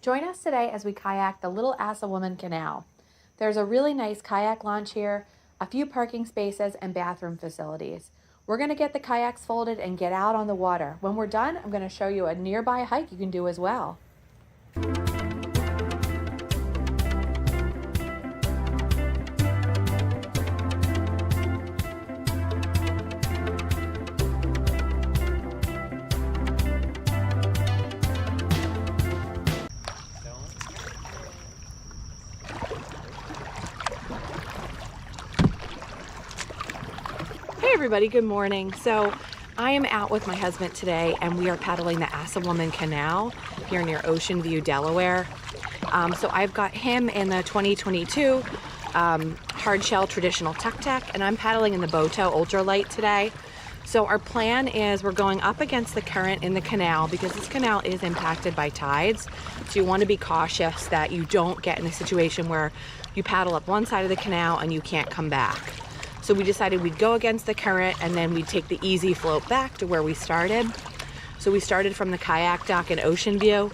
Join us today as we kayak the Little Assawoman Canal. There's a really nice kayak launch here, a few parking spaces, and bathroom facilities. We're going to get the kayaks folded and get out on the water. When we're done, I'm going to show you a nearby hike you can do as well. Hey everybody, good morning. So I am out with my husband today and we are paddling the Assawoman Canal here near Ocean View, Delaware. So I've got him in the 2022 hardshell traditional Tucktec, and I'm paddling in the BOTO ultralight today. So our plan is we're going up against the current in the canal because this canal is impacted by tides. So you want to be cautious that you don't get in a situation where you paddle up one side of the canal and you can't come back. So we decided we'd go against the current and then we'd take the easy float back to where we started. So we started from the kayak dock in Ocean View.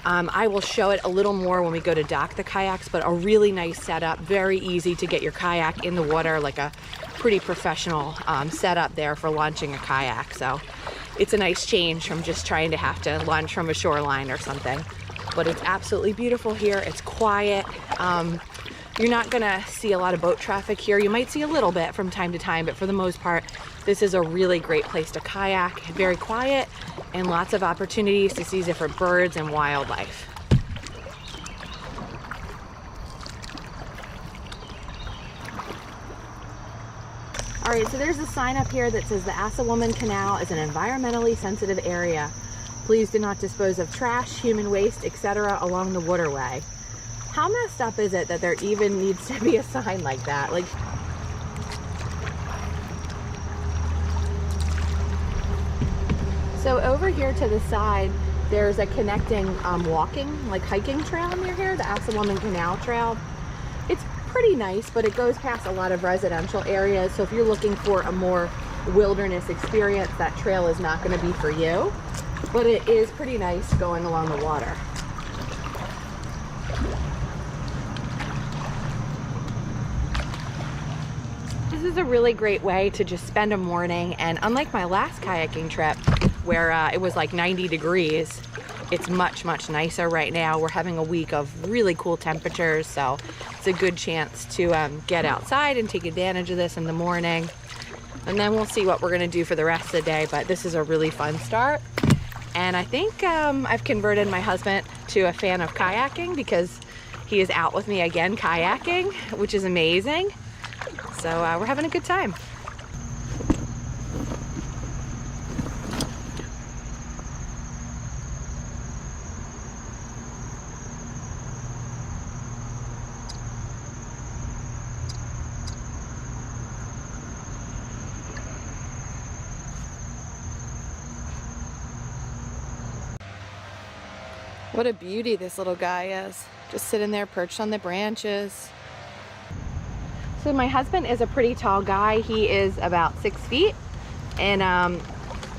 I will show it a little more when we go to dock the kayaks, but a really nice setup, very easy to get your kayak in the water, like a pretty professional setup there for launching a kayak. So it's a nice change from just trying to have to launch from a shoreline or something. But it's absolutely beautiful here. It's quiet. You're not gonna see a lot of boat traffic here. You might see a little bit from time to time, but for the most part, this is a really great place to kayak. Very quiet and lots of opportunities to see different birds and wildlife. All right, so there's a sign up here that says the Assawoman Canal is an environmentally sensitive area. Please do not dispose of trash, human waste, etc. along the waterway. How messed up is it that there even needs to be a sign like that? Like, so over here to the side, there's a connecting walking, like hiking trail near here, the Assawoman Canal Trail. It's pretty nice, but it goes past a lot of residential areas. So if you're looking for a more wilderness experience, that trail is not going to be for you. But it is pretty nice going along the water. This is a really great way to just spend a morning, and unlike my last kayaking trip where it was like 90 degrees, it's much nicer right now. We're having a week of really cool temperatures, so it's a good chance to get outside and take advantage of this in the morning. And then we'll see what we're gonna do for the rest of the day, but this is a really fun start. And I think I've converted my husband to a fan of kayaking because he is out with me again kayaking, which is amazing. So we're having a good time. What a beauty this little guy is. Just sitting there perched on the branches. So my husband is a pretty tall guy. He is about 6 feet. And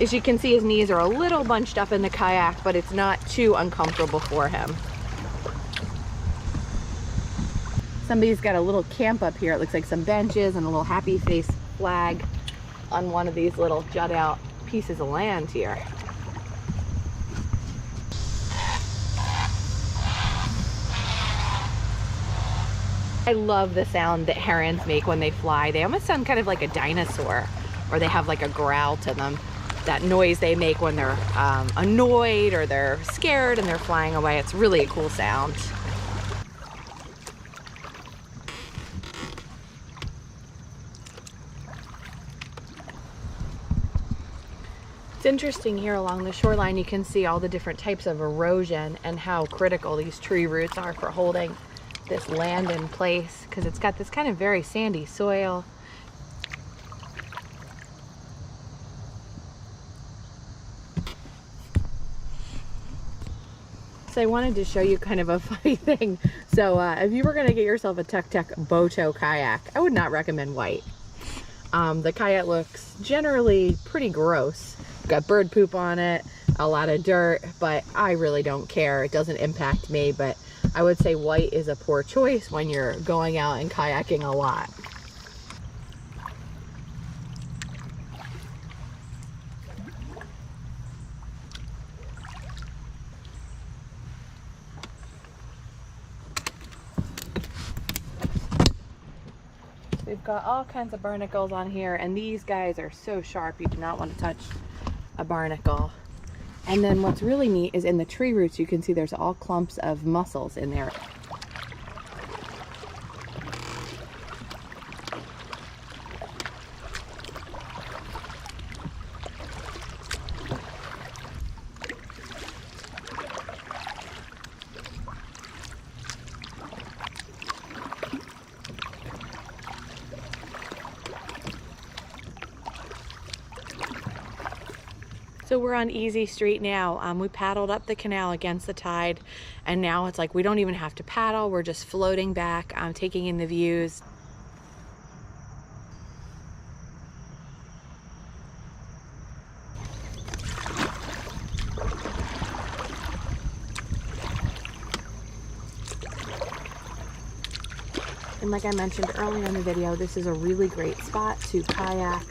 as you can see, his knees are a little bunched up in the kayak, but it's not too uncomfortable for him. Somebody's got a little camp up here. It looks like some benches and a little happy face flag on one of these little jut out pieces of land here. I love the sound that herons make when they fly. They almost sound kind of like a dinosaur, or they have like a growl to them. That noise they make when they're annoyed or they're scared and they're flying away. It's really a cool sound. It's interesting here along the shoreline, you can see all the different types of erosion and how critical these tree roots are for holding this land in place, because it's got this kind of very sandy soil. So I wanted to show you kind of a funny thing. So if you were going to get yourself a Tucktec BOTO kayak, I would not recommend white. The kayak looks generally pretty gross. Got bird poop on it. a lot of dirt, but I really don't care. It doesn't impact me, but I would say white is a poor choice when you're going out and kayaking a lot. We've got all kinds of barnacles on here, and these guys are so sharp you do not want to touch a barnacle. And then what's really neat is in the tree roots you can see there's all clumps of mussels in there. So we're on Easy Street now. We paddled up the canal against the tide, and now it's like we don't even have to paddle. We're just floating back, taking in the views. And like I mentioned earlier in the video, this is a really great spot to kayak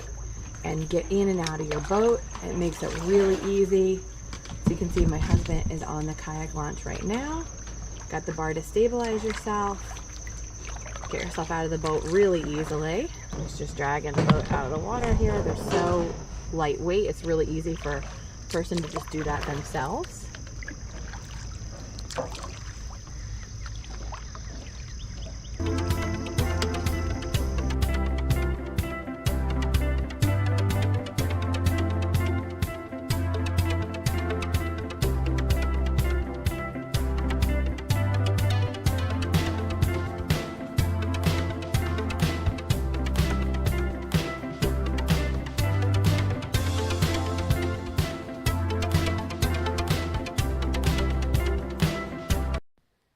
and get in and out of your boat. It makes it really easy. So you can see my husband is on the kayak launch right now. Got the bar to stabilize yourself. Get yourself out of the boat really easily. It's just dragging the boat out of the water here. They're so lightweight. It's really easy for a person to just do that themselves.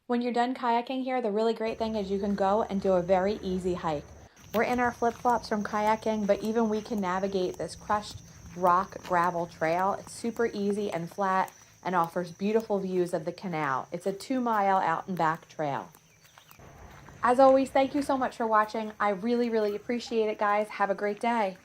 When you're done kayaking here, the really great thing is you can go and do a very easy hike. We're in our flip-flops from kayaking, but even we can navigate this crushed rock gravel trail. It's super easy and flat and offers beautiful views of the canal. It's a 2-mile out and back trail. As always, thank you so much for watching. I really, really appreciate it, guys. Have a great day.